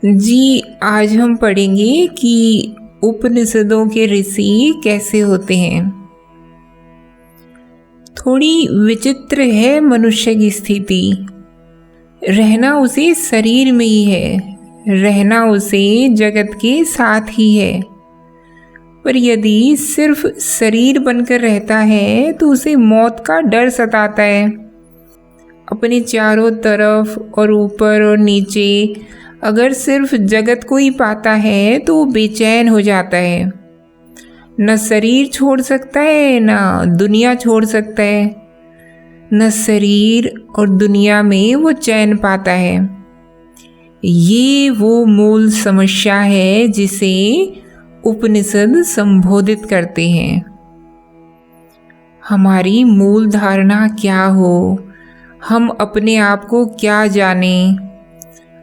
जी, आज हम पढ़ेंगे कि उपनिषदों के ऋषि कैसे होते हैं। थोड़ी विचित्र है मनुष्य की स्थिति। रहना उसे शरीर में ही है, रहना उसे जगत के साथ ही है। पर यदि सिर्फ शरीर बनकर रहता है तो उसे मौत का डर सताता है। अपने चारों तरफ और ऊपर और नीचे अगर सिर्फ जगत को ही पाता है तो वो बेचैन हो जाता है। न शरीर छोड़ सकता है न दुनिया छोड़ सकता है। न शरीर और दुनिया में वो चैन पाता है। ये वो मूल समस्या है जिसे उपनिषद संबोधित करते हैं। हमारी मूल धारणा क्या हो, हम अपने आप को क्या जानें,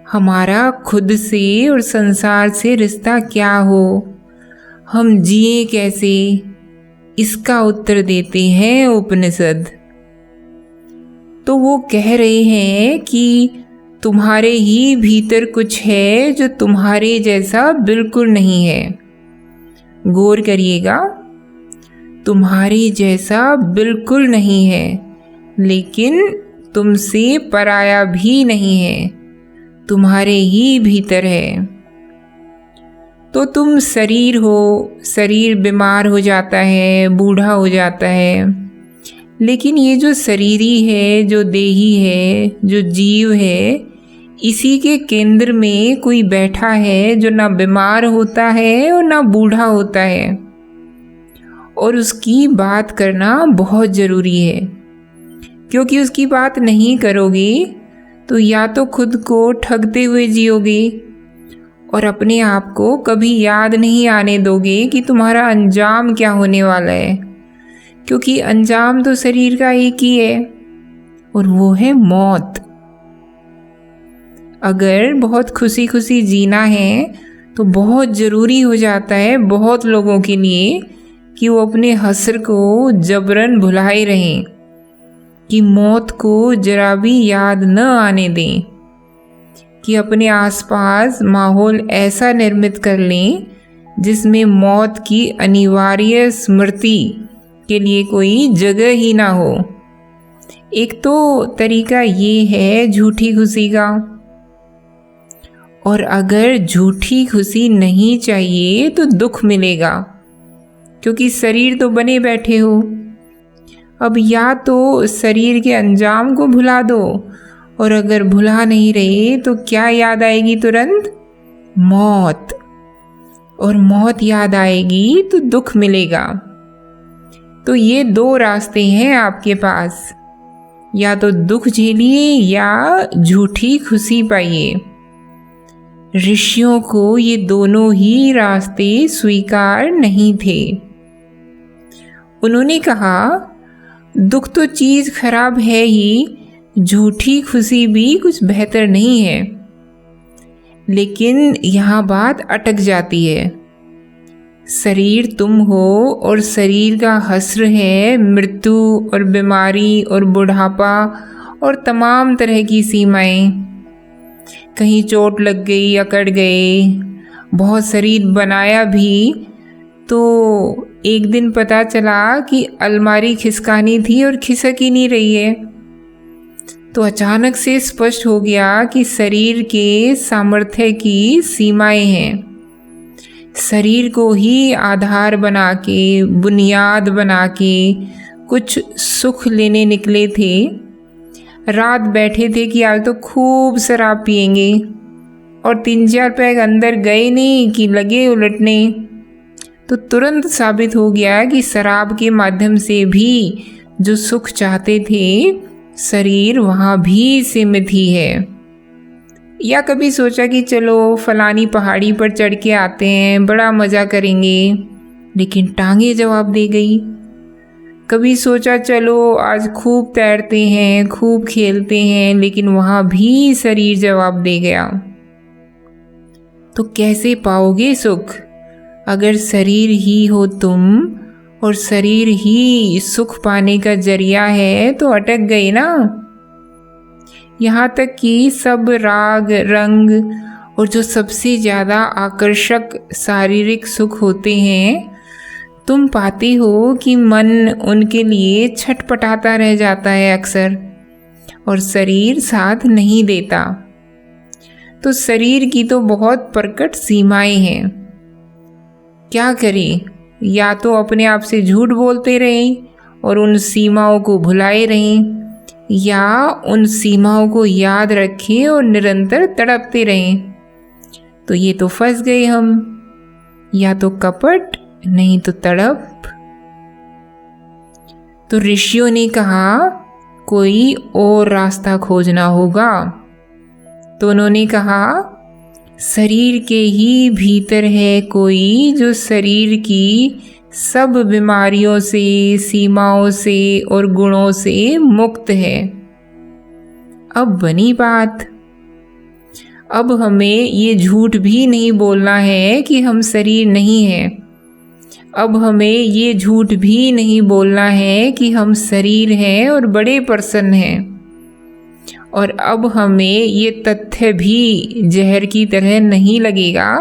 हमारा खुद से और संसार से रिश्ता क्या हो, हम जिए कैसे, इसका उत्तर देते हैं उपनिषद। तो वो कह रहे हैं कि तुम्हारे ही भीतर कुछ है जो तुम्हारे जैसा बिल्कुल नहीं है। गौर करिएगा, तुम्हारे जैसा बिल्कुल नहीं है, लेकिन तुमसे पराया भी नहीं है, तुम्हारे ही भीतर है। तो तुम शरीर हो, शरीर बीमार हो जाता है, बूढ़ा हो जाता है, लेकिन ये जो शरीरी है, जो देही है, जो जीव है, इसी के केंद्र में कोई बैठा है जो ना बीमार होता है और ना बूढ़ा होता है। और उसकी बात करना बहुत ज़रूरी है, क्योंकि उसकी बात नहीं करोगे तो या तो खुद को ठगते हुए जियोगे और अपने आप को कभी याद नहीं आने दोगे कि तुम्हारा अंजाम क्या होने वाला है, क्योंकि अंजाम तो शरीर का एक ही है और वो है मौत। अगर बहुत खुशी खुशी जीना है तो बहुत ज़रूरी हो जाता है बहुत लोगों के लिए कि वो अपने हस्र को जबरन भुलाए रहें, कि मौत को जरा भी याद न आने दें, कि अपने आसपास माहौल ऐसा निर्मित कर लें जिसमें मौत की अनिवार्य स्मृति के लिए कोई जगह ही ना हो। एक तो तरीका ये है झूठी खुशी का, और अगर झूठी खुशी नहीं चाहिए तो दुख मिलेगा, क्योंकि शरीर तो बने बैठे हो। अब या तो शरीर के अंजाम को भुला दो, और अगर भुला नहीं रहे तो क्या याद आएगी तुरंत? मौत। और मौत याद आएगी तो दुख मिलेगा। तो ये दो रास्ते हैं आपके पास, या तो दुख झेलिए या झूठी खुशी पाइए। ऋषियों को ये दोनों ही रास्ते स्वीकार नहीं थे। उन्होंने कहा, दुख तो चीज़ खराब है ही, झूठी खुशी भी कुछ बेहतर नहीं है। लेकिन यहाँ बात अटक जाती है। शरीर तुम हो और शरीर का हस्र है मृत्यु और बीमारी और बुढ़ापा और तमाम तरह की सीमाएं। कहीं चोट लग गई, अकड़ गए, बहुत शरीर बनाया भी तो एक दिन पता चला कि अलमारी खिसकानी थी और खिसक ही नहीं रही है। तो अचानक से स्पष्ट हो गया कि शरीर के सामर्थ्य की सीमाएं हैं। शरीर को ही आधार बना के, बुनियाद बना के कुछ सुख लेने निकले थे। रात बैठे थे कि आज तो खूब शराब पिएंगे, और 3-4 पैग अंदर गए नहीं कि लगे उलटने। तो तुरंत साबित हो गया कि शराब के माध्यम से भी जो सुख चाहते थे, शरीर वहाँ भी सीमित ही है। या कभी सोचा कि चलो फलानी पहाड़ी पर चढ़ के आते हैं, बड़ा मज़ा करेंगे, लेकिन टांगे जवाब दे गई। कभी सोचा चलो आज खूब तैरते हैं, खूब खेलते हैं, लेकिन वहाँ भी शरीर जवाब दे गया। तो कैसे पाओगे सुख अगर शरीर ही हो तुम और शरीर ही सुख पाने का जरिया है? तो अटक गए ना। यहाँ तक कि सब राग, रंग और जो सबसे ज़्यादा आकर्षक शारीरिक सुख होते हैं, तुम पाते हो कि मन उनके लिए छटपटाता रह जाता है अक्सर, और शरीर साथ नहीं देता। तो शरीर की तो बहुत प्रकट सीमाएं हैं। क्या करें? या तो अपने आप से झूठ बोलते रहें और उन सीमाओं को भुलाए रहें, या उन सीमाओं को याद रखें और निरंतर तड़पते रहें। तो ये तो फंस गए हम, या तो कपट नहीं तो तड़प। तो ऋषियों ने कहा कोई और रास्ता खोजना होगा। तो उन्होंने कहा शरीर के ही भीतर है कोई जो शरीर की सब बीमारियों से, सीमाओं से और गुणों से मुक्त है। अब बनी बात। अब हमें ये झूठ भी नहीं बोलना है कि हम शरीर नहीं हैं। अब हमें ये झूठ भी नहीं बोलना है कि हम शरीर हैं और बड़े प्रसन्न हैं। और अब हमें ये तथ्य भी जहर की तरह नहीं लगेगा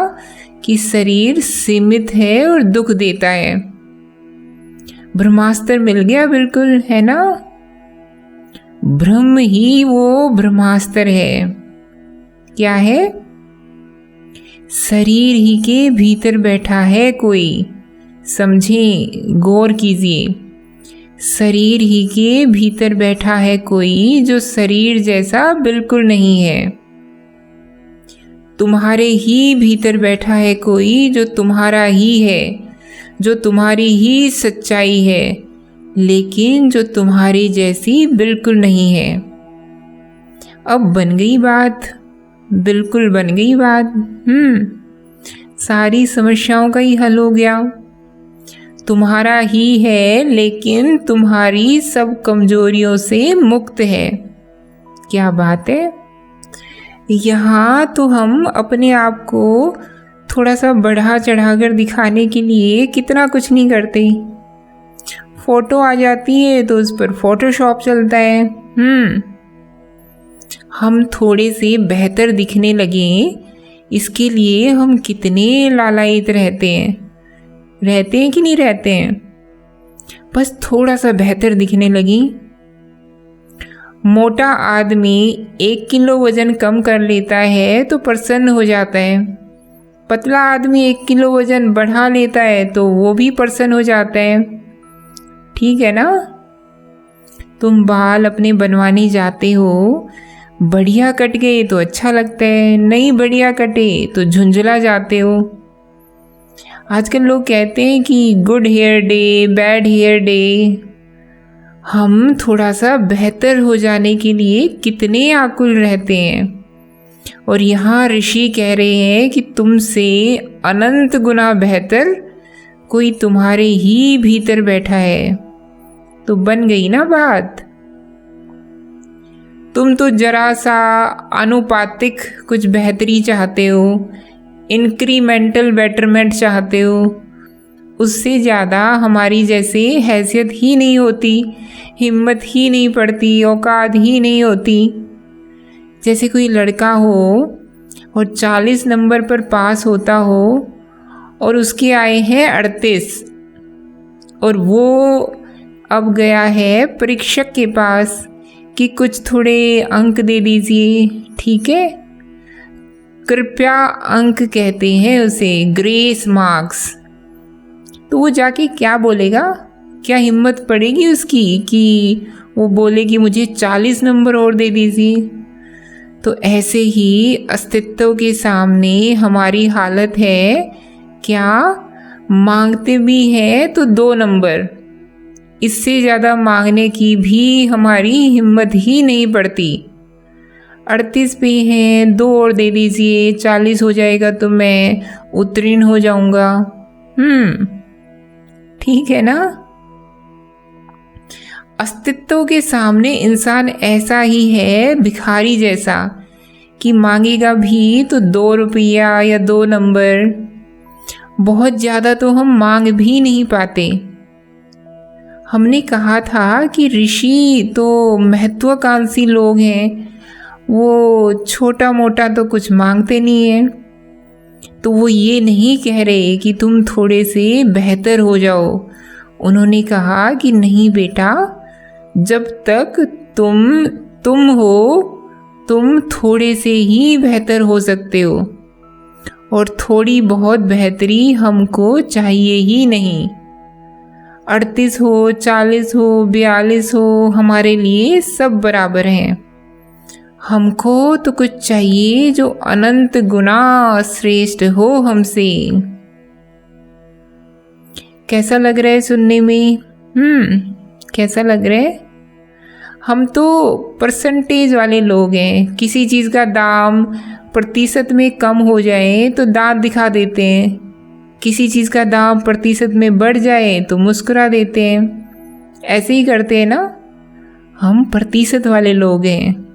कि शरीर सीमित है और दुख देता है। ब्रह्मास्त्र मिल गया, बिल्कुल, है ना? ब्रह्म ही वो ब्रह्मास्त्र है। क्या है? शरीर ही के भीतर बैठा है कोई। समझें, गौर कीजिए। शरीर ही के भीतर बैठा है कोई जो शरीर जैसा बिल्कुल नहीं है। तुम्हारे ही भीतर बैठा है कोई जो तुम्हारा ही है, जो तुम्हारी ही सच्चाई है, लेकिन जो तुम्हारी जैसी बिल्कुल नहीं है। अब बन गई बात, बिल्कुल बन गई बात। सारी समस्याओं का ही हल हो गया। तुम्हारा ही है, लेकिन तुम्हारी सब कमजोरियों से मुक्त है। क्या बात है! यहाँ तो हम अपने आप को थोड़ा सा बढ़ा चढ़ाकर दिखाने के लिए कितना कुछ नहीं करते। फोटो आ जाती है तो उस पर फोटोशॉप चलता है। हम थोड़े से बेहतर दिखने लगे, इसके लिए हम कितने लालायित रहते हैं कि नहीं रहते हैं? बस थोड़ा सा बेहतर दिखने लगी। मोटा आदमी 1 किलो वजन कम कर लेता है तो प्रसन्न हो जाता है। पतला आदमी 1 किलो वजन बढ़ा लेता है तो वो भी प्रसन्न हो जाता है। ठीक है ना? तुम बाल अपने बनवाने जाते हो, बढ़िया कट गए तो अच्छा लगता है, नहीं बढ़िया कटे तो झुंझला जाते हो। आजकल लोग कहते हैं कि good hair day, bad hair day. हम थोड़ा सा बेहतर हो जाने के लिए कितने आकुल रहते हैं। और यहाँ ऋषि कह रहे हैं कि तुमसे अनंत गुना बेहतर कोई तुम्हारे ही भीतर बैठा है। तो बन गई ना बात। तुम तो जरा सा आनुपातिक कुछ बेहतरी चाहते हो, इंक्रीमेंटल बेटरमेंट चाहते हो। उससे ज़्यादा हमारी जैसे हैसियत ही नहीं होती, हिम्मत ही नहीं पड़ती, औकात ही नहीं होती। जैसे कोई लड़का हो और 40 नंबर पर पास होता हो और उसके आए हैं 38, और वो अब गया है परीक्षक के पास कि कुछ थोड़े अंक दे दीजिए। ठीक है, कृपया अंक कहते हैं उसे, ग्रेस मार्क्स। तो वो जाके क्या बोलेगा? क्या हिम्मत पड़ेगी उसकी कि वो बोले कि मुझे 40 नंबर और दे दीजिए? तो ऐसे ही अस्तित्व के सामने हमारी हालत है। क्या मांगते भी हैं तो 2 नंबर, इससे ज़्यादा मांगने की भी हमारी हिम्मत ही नहीं पड़ती। 38 पे हैं, 2 और दे दीजिए, 40 हो जाएगा तो मैं उत्तीर्ण हो जाऊंगा। ठीक है ना? अस्तित्व के सामने इंसान ऐसा ही है, भिखारी जैसा, कि मांगेगा भी तो 2 रुपया या 2 नंबर। बहुत ज़्यादा तो हम मांग भी नहीं पाते। हमने कहा था कि ऋषि तो महत्वाकांक्षी लोग हैं, वो छोटा मोटा तो कुछ मांगते नहीं है। तो वो ये नहीं कह रहे कि तुम थोड़े से बेहतर हो जाओ। उन्होंने कहा कि नहीं बेटा, जब तक तुम हो, तुम थोड़े से ही बेहतर हो सकते हो, और थोड़ी बहुत बेहतरी हमको चाहिए ही नहीं। 38 हो, 40 हो, 42 हो, हमारे लिए सब बराबर हैं। हमको तो कुछ चाहिए जो अनंत गुना श्रेष्ठ हो हमसे। कैसा लग रहा है सुनने में? कैसा लग रहा है? हम तो परसेंटेज वाले लोग हैं। किसी चीज़ का दाम प्रतिशत में कम हो जाए तो दांत दिखा देते हैं, किसी चीज़ का दाम प्रतिशत में बढ़ जाए तो मुस्कुरा देते हैं। ऐसे ही करते हैं ना, हम प्रतिशत वाले लोग हैं।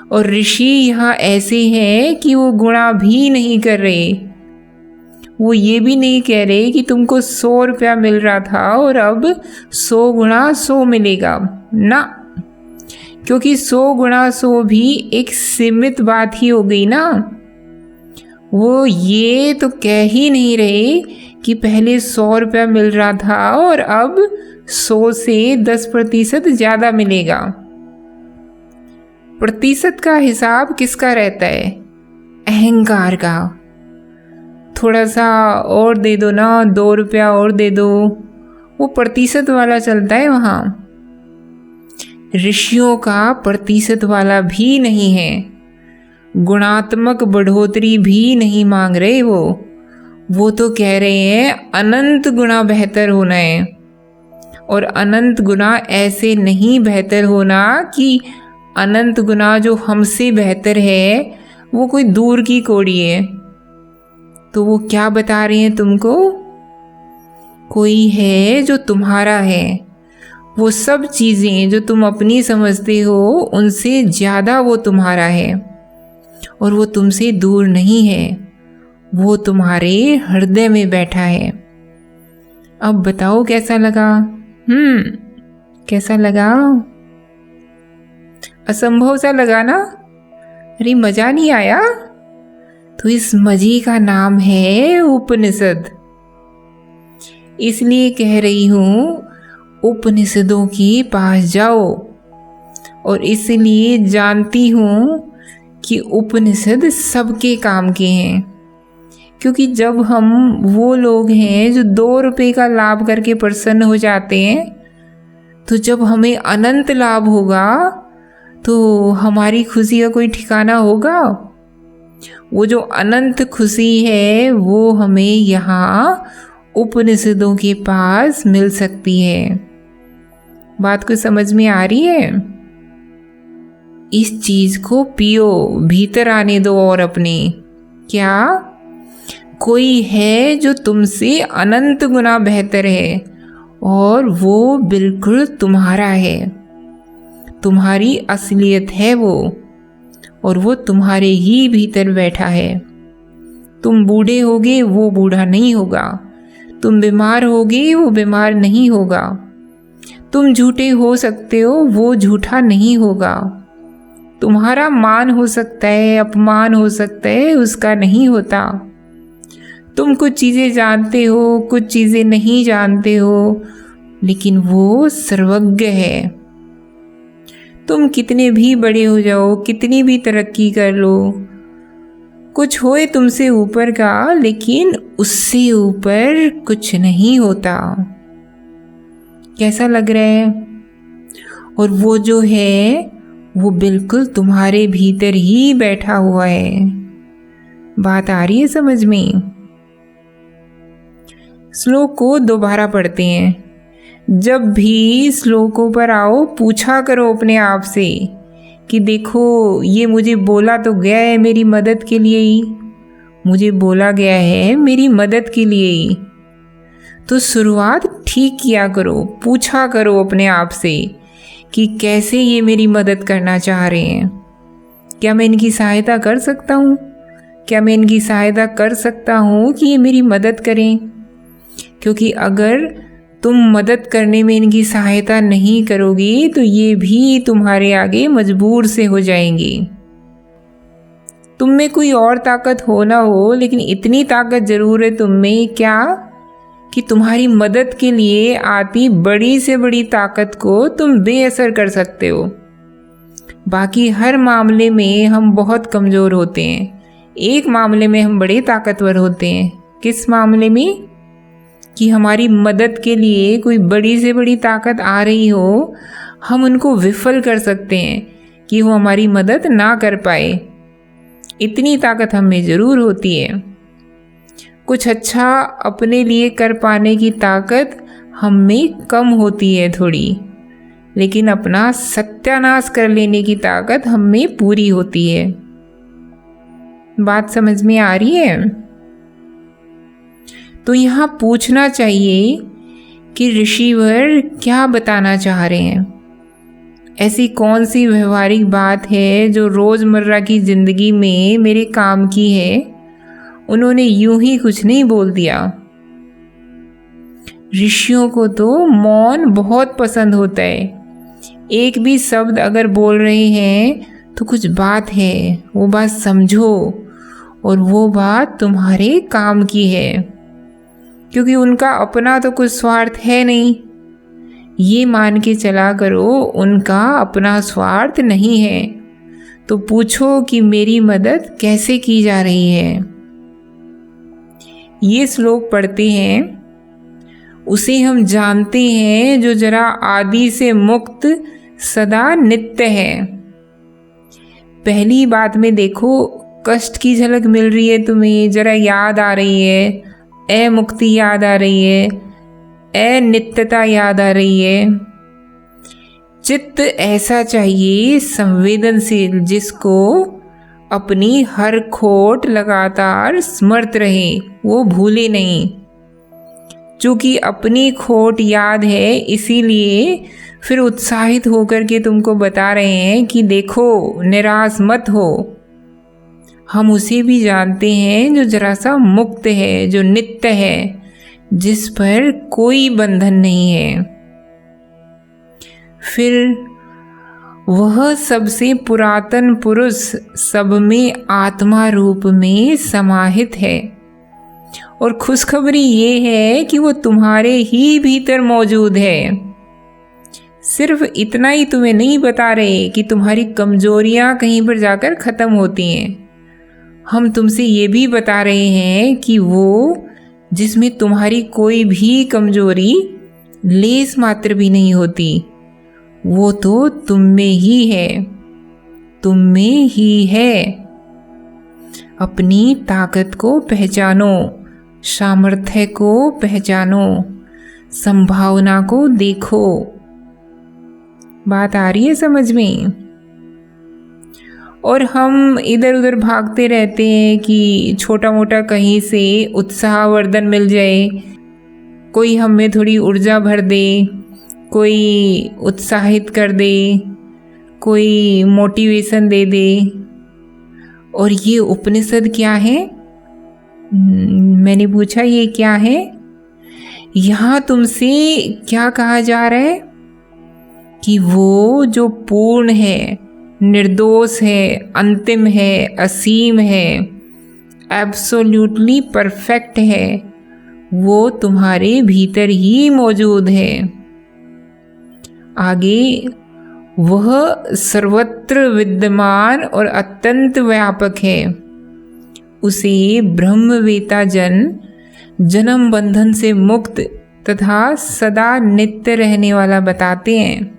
और ऋषि यहाँ ऐसे हैं कि वो गुणा भी नहीं कर रहे। वो ये भी नहीं कह रहे कि तुमको 100 रुपया मिल रहा था और अब 100 गुणा 100 मिलेगा ना, क्योंकि 100 गुणा 100 भी एक सीमित बात ही हो गई ना। वो ये तो कह ही नहीं रहे कि पहले 100 रुपया मिल रहा था और अब 100 से 10% ज़्यादा मिलेगा। प्रतिशत का हिसाब किसका रहता है? अहंकार का। थोड़ा सा और दे दो ना, 2 रुपया और दे दो, वो प्रतिशत वाला चलता है वहाँ। ऋषियों का प्रतिशत वाला भी नहीं है, गुणात्मक बढ़ोतरी भी नहीं मांग रहे। वो तो कह रहे हैं अनंत गुना बेहतर होना है। और अनंत गुना ऐसे नहीं बेहतर होना कि अनंत गुना जो हमसे बेहतर है वो कोई दूर की कौड़ी है। तो वो क्या बता रहे हैं तुमको? कोई है जो तुम्हारा है। वो सब चीज़ें जो तुम अपनी समझते हो उनसे ज़्यादा वो तुम्हारा है, और वो तुमसे दूर नहीं है, वो तुम्हारे हृदय में बैठा है। अब बताओ कैसा लगा? कैसा लगा? असंभव सा लगा ना? अरे मजा नहीं आया? तो इस मजे का नाम है उपनिषद। इसलिए कह रही हूँ उपनिषदों के पास जाओ, और इसलिए जानती हूँ कि उपनिषद सबके काम के हैं। क्योंकि जब हम वो लोग हैं जो 2 रुपए का लाभ करके प्रसन्न हो जाते हैं, तो जब हमें अनंत लाभ होगा तो हमारी खुशी का कोई ठिकाना होगा? वो जो अनंत खुशी है वो हमें यहाँ उपनिषदों के पास मिल सकती है। बात को समझ में आ रही है? इस चीज को पियो, भीतर आने दो। और अपने क्या कोई है जो तुमसे अनंत गुना बेहतर है, और वो बिल्कुल तुम्हारा है, तुम्हारी असलियत है वो, और वो तुम्हारे ही भीतर बैठा है। तुम बूढ़े होगे वो बूढ़ा नहीं होगा, तुम बीमार होगे वो बीमार नहीं होगा, तुम झूठे हो सकते हो वो झूठा नहीं होगा, तुम्हारा मान हो सकता है, अपमान हो सकता है, उसका नहीं होता। तुम कुछ चीज़ें जानते हो, कुछ चीज़ें नहीं जानते हो, लेकिन वो सर्वज्ञ है। तुम कितने भी बड़े हो जाओ, कितनी भी तरक्की कर लो, कुछ होए तुमसे ऊपर का, लेकिन उससे ऊपर कुछ नहीं होता। कैसा लग रहा है? और वो जो है वो बिल्कुल तुम्हारे भीतर ही बैठा हुआ है। बात आ रही है समझ में? श्लोक को दोबारा पढ़ते हैं। जब भी श्लोकों पर आओ पूछा करो अपने आप से कि देखो ये मुझे बोला तो गया है मेरी मदद के लिए ही, मुझे बोला गया है मेरी मदद के लिए ही। तो शुरुआत ठीक किया करो, पूछा करो अपने आप से कि कैसे ये मेरी मदद करना चाह रहे हैं। क्या मैं इनकी सहायता कर सकता हूँ? क्या मैं इनकी सहायता कर सकता हूँ कि ये मेरी मदद करें? क्योंकि अगर तुम मदद करने में इनकी सहायता नहीं करोगी तो ये भी तुम्हारे आगे मजबूर से हो जाएंगी। तुम में कोई और ताकत हो ना हो, लेकिन इतनी ताकत ज़रूर है तुम में, क्या कि तुम्हारी मदद के लिए आती बड़ी से बड़ी ताकत को तुम बेअसर कर सकते हो। बाकी हर मामले में हम बहुत कमज़ोर होते हैं, एक मामले में हम बड़े ताकतवर होते हैं। किस मामले में? कि हमारी मदद के लिए कोई बड़ी से बड़ी ताकत आ रही हो, हम उनको विफल कर सकते हैं कि वो हमारी मदद ना कर पाए। इतनी ताकत हम में ज़रूर होती है। कुछ अच्छा अपने लिए कर पाने की ताकत हम में कम होती है थोड़ी, लेकिन अपना सत्यानाश कर लेने की ताकत हम में पूरी होती है। बात समझ में आ रही है? तो यहाँ पूछना चाहिए कि ऋषिवर क्या बताना चाह रहे हैं। ऐसी कौन सी व्यवहारिक बात है जो रोज़मर्रा की ज़िंदगी में मेरे काम की है? उन्होंने यूं ही कुछ नहीं बोल दिया। ऋषियों को तो मौन बहुत पसंद होता है। एक भी शब्द अगर बोल रहे हैं तो कुछ बात है, वो बात समझो और वो बात तुम्हारे काम की है, क्योंकि उनका अपना तो कुछ स्वार्थ है नहीं। ये मान के चला करो उनका अपना स्वार्थ नहीं है। तो पूछो कि मेरी मदद कैसे की जा रही है। ये श्लोक पढ़ते हैं, उसे हम जानते हैं जो जरा आदि से मुक्त सदा नित्य है। पहली बात में देखो कष्ट की झलक मिल रही है तुम्हें, जरा याद आ रही है, मुक्ति याद आ रही है, नित्यता याद आ रही है। चित्त ऐसा चाहिए संवेदनशील, जिसको अपनी हर खोट लगातार स्मृत रहे, वो भूले नहीं। चूँकि अपनी खोट याद है, इसीलिए फिर उत्साहित होकर के तुमको बता रहे हैं कि देखो निराश मत हो। हम उसे भी जानते हैं जो जरा सा मुक्त है, जो नित्य है, जिस पर कोई बंधन नहीं है। फिर वह सबसे पुरातन पुरुष सब में आत्मा रूप में समाहित है, और खुशखबरी ये है कि वो तुम्हारे ही भीतर मौजूद है। सिर्फ इतना ही तुम्हें नहीं बता रहे कि तुम्हारी कमजोरियां कहीं पर जाकर ख़त्म होती हैं। हम तुमसे ये भी बता रहे हैं कि वो जिसमें तुम्हारी कोई भी कमजोरी लेस मात्र भी नहीं होती, वो तो तुम में ही है, तुम में ही है। अपनी ताकत को पहचानो, सामर्थ्य को पहचानो, संभावना को देखो। बात आ रही है समझ में? और हम इधर उधर भागते रहते हैं कि छोटा मोटा कहीं से उत्साहवर्धन मिल जाए, कोई हमें थोड़ी ऊर्जा भर दे, कोई उत्साहित कर दे, कोई मोटिवेशन दे दे। और ये उपनिषद क्या है? मैंने पूछा ये क्या है? यहाँ तुमसे क्या कहा जा रहा है कि वो जो पूर्ण है, निर्दोष है, अंतिम है, असीम है, एब्सोल्यूटली परफेक्ट है, वो तुम्हारे भीतर ही मौजूद है। आगे वह सर्वत्र विद्यमान और अत्यंत व्यापक है। उसे ब्रह्मवेता जन जन्म बंधन से मुक्त तथा सदा नित्य रहने वाला बताते हैं।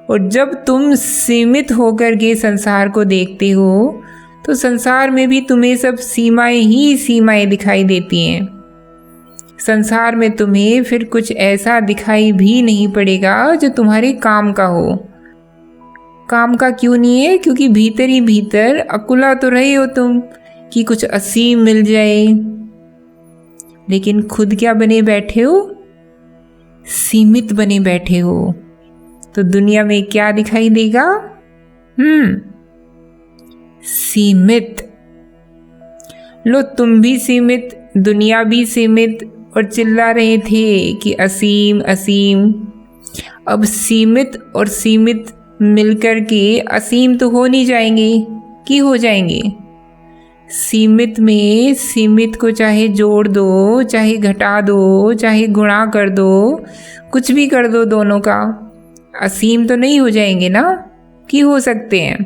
और जब तुम सीमित होकर के संसार को देखते हो तो संसार में भी तुम्हें सब सीमाएं ही सीमाएं दिखाई देती हैं। संसार में तुम्हें फिर कुछ ऐसा दिखाई भी नहीं पड़ेगा जो तुम्हारे काम का हो। काम का क्यों नहीं है? क्योंकि भीतर ही भीतर अकुला तो रहे हो तुम कि कुछ असीम मिल जाए, लेकिन खुद क्या बने बैठे हो? सीमित बने बैठे हो। तो दुनिया में क्या दिखाई देगा? सीमित। लो तुम भी सीमित, दुनिया भी सीमित, और चिल्ला रहे थे कि असीम असीम। अब सीमित और सीमित मिलकर के असीम तो हो नहीं जाएंगे, कि हो जाएंगे। सीमित में सीमित को चाहे जोड़ दो, चाहे घटा दो, चाहे गुणा कर दो, कुछ भी कर दो दोनों का, असीम तो नहीं हो जाएंगे ना, कि हो सकते हैं।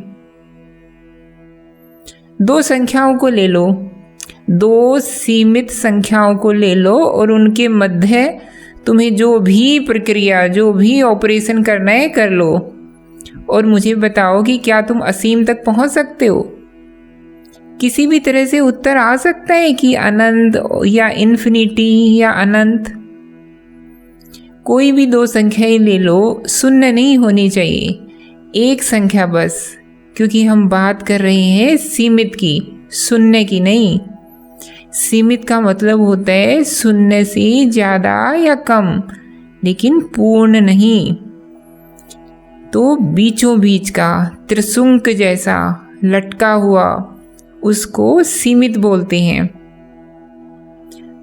दो संख्याओं को ले लो, दो सीमित संख्याओं को ले लो और उनके मध्य तुम्हें जो भी प्रक्रिया, जो भी ऑपरेशन करना है कर लो, और मुझे बताओ कि क्या तुम असीम तक पहुंच सकते हो? किसी भी तरह से उत्तर आ सकता है कि अनंत या इन्फिनिटी या अनंत। कोई भी दो संख्याएं ले लो, शून्य नहीं होनी चाहिए, एक संख्या बस, क्योंकि हम बात कर रहे हैं सीमित की, शून्य की नहीं। सीमित का मतलब होता है शून्य से ज़्यादा या कम, लेकिन पूर्ण नहीं। तो बीचों बीच का त्रिशंकु जैसा लटका हुआ, उसको सीमित बोलते हैं।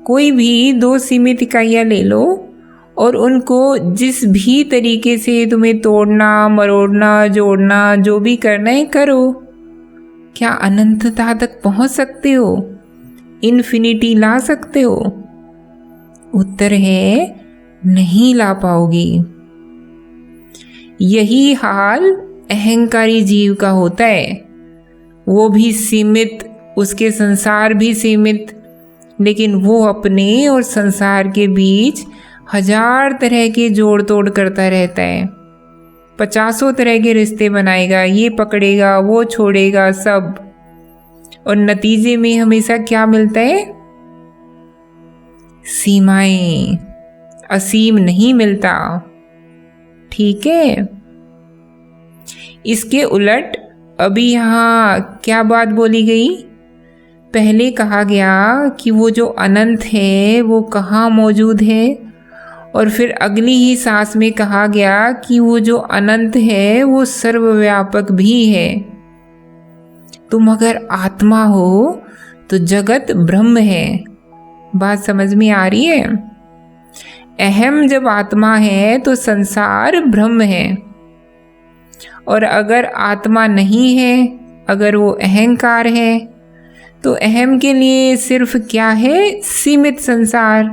कोई भी दो सीमित इकाइयाँ ले लो और उनको जिस भी तरीके से तुम्हें तोड़ना, मरोड़ना, जोड़ना, जो भी करना है करो। क्या अनंतता तक पहुंच सकते हो? इन्फिनिटी ला सकते हो? उत्तर है नहीं ला पाओगी। यही हाल अहंकारी जीव का होता है। वो भी सीमित, उसके संसार भी सीमित, लेकिन वो अपने और संसार के बीच हजार तरह के जोड़ तोड़ करता रहता है। 50 तरह के रिश्ते बनाएगा, ये पकड़ेगा, वो छोड़ेगा, सब, और नतीजे में हमेशा क्या मिलता है? सीमाएं, असीम नहीं मिलता। ठीक है। इसके उलट अभी यहाँ क्या बात बोली गई? पहले कहा गया कि वो जो अनंत है वो कहाँ मौजूद है, और फिर अगली ही सांस में कहा गया कि वो जो अनंत है वो सर्वव्यापक भी है। तुम अगर आत्मा हो तो जगत ब्रह्म है। बात समझ में आ रही है? अहम जब आत्मा है तो संसार ब्रह्म है, और अगर आत्मा नहीं है, अगर वो अहंकार है, तो अहम के लिए सिर्फ क्या है? सीमित संसार।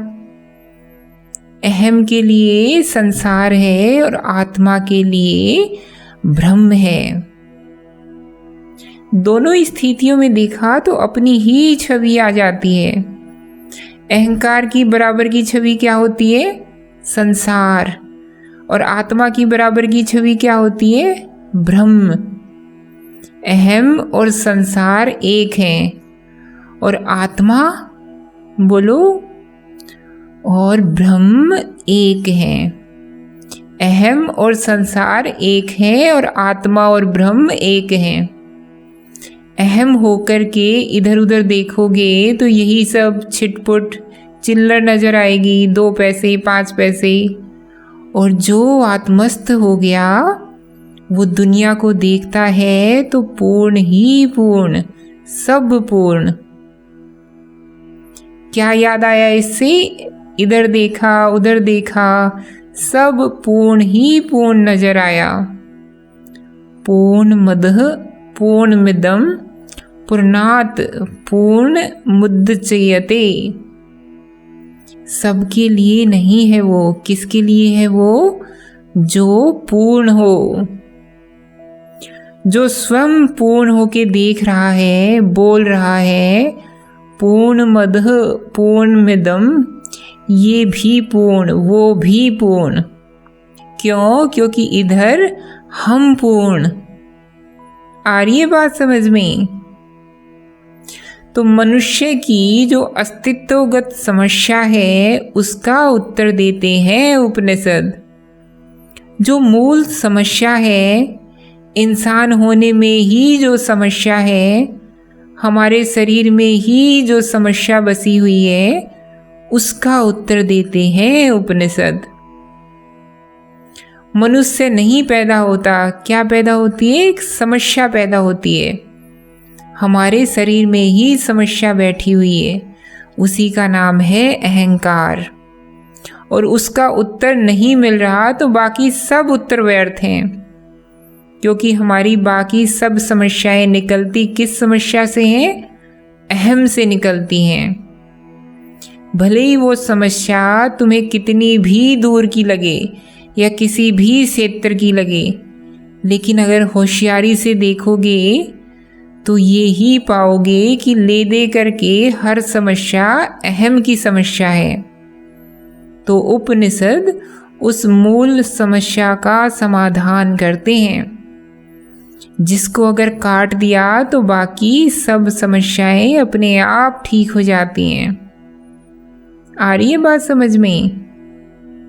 अहम के लिए संसार है और आत्मा के लिए ब्रह्म है। दोनों स्थितियों में देखा तो अपनी ही छवि आ जाती है। अहंकार की बराबर की छवि क्या होती है? संसार। और आत्मा की बराबर की छवि क्या होती है? ब्रह्म। अहम और संसार एक हैं, और आत्मा, बोलो, और ब्रह्म एक है। अहम और संसार एक है और आत्मा और ब्रह्म एक हैं। अहम होकर के इधर उधर देखोगे तो यही सब छिटपुट चिल्लर नजर आएगी, 2 पैसे 5 पैसे। और जो आत्मस्थ हो गया वो दुनिया को देखता है तो पूर्ण ही पूर्ण, सब पूर्ण। क्या याद आया इससे? इधर देखा, उधर देखा, सब पूर्ण ही पूर्ण नजर आया। पूर्णमदः पूर्णमिदं पूर्णात् पूर्णमुदच्यते। सबके लिए नहीं है वो। किसके लिए है वो? जो पूर्ण हो, जो स्वयं पूर्ण होके देख रहा है, बोल रहा है पूर्णमदः पूर्णमिदं, ये भी पूर्ण, वो भी पूर्ण। क्यों? क्योंकि इधर हम पूर्ण। आ रही है बात समझ में? तो मनुष्य की जो अस्तित्वगत समस्या है उसका उत्तर देते हैं उपनिषद। जो मूल समस्या है, इंसान होने में ही जो समस्या है, हमारे शरीर में ही जो समस्या बसी हुई है, उसका उत्तर देते हैं उपनिषद। मनुष्य नहीं पैदा होता, क्या पैदा होती है? एक समस्या पैदा होती है। हमारे शरीर में ही समस्या बैठी हुई है, उसी का नाम है अहंकार। और उसका उत्तर नहीं मिल रहा तो बाकी सब उत्तर व्यर्थ हैं। क्योंकि हमारी बाकी सब समस्याएं निकलती किस समस्या से हैं? अहम से निकलती हैं। भले ही वो समस्या तुम्हें कितनी भी दूर की लगे या किसी भी क्षेत्र की लगे, लेकिन अगर होशियारी से देखोगे तो ये ही पाओगे कि ले दे करके हर समस्या अहम की समस्या है। तो उपनिषद उस मूल समस्या का समाधान करते हैं, जिसको अगर काट दिया तो बाकी सब समस्याएं अपने आप ठीक हो जाती हैं। आ रही है बात समझ में?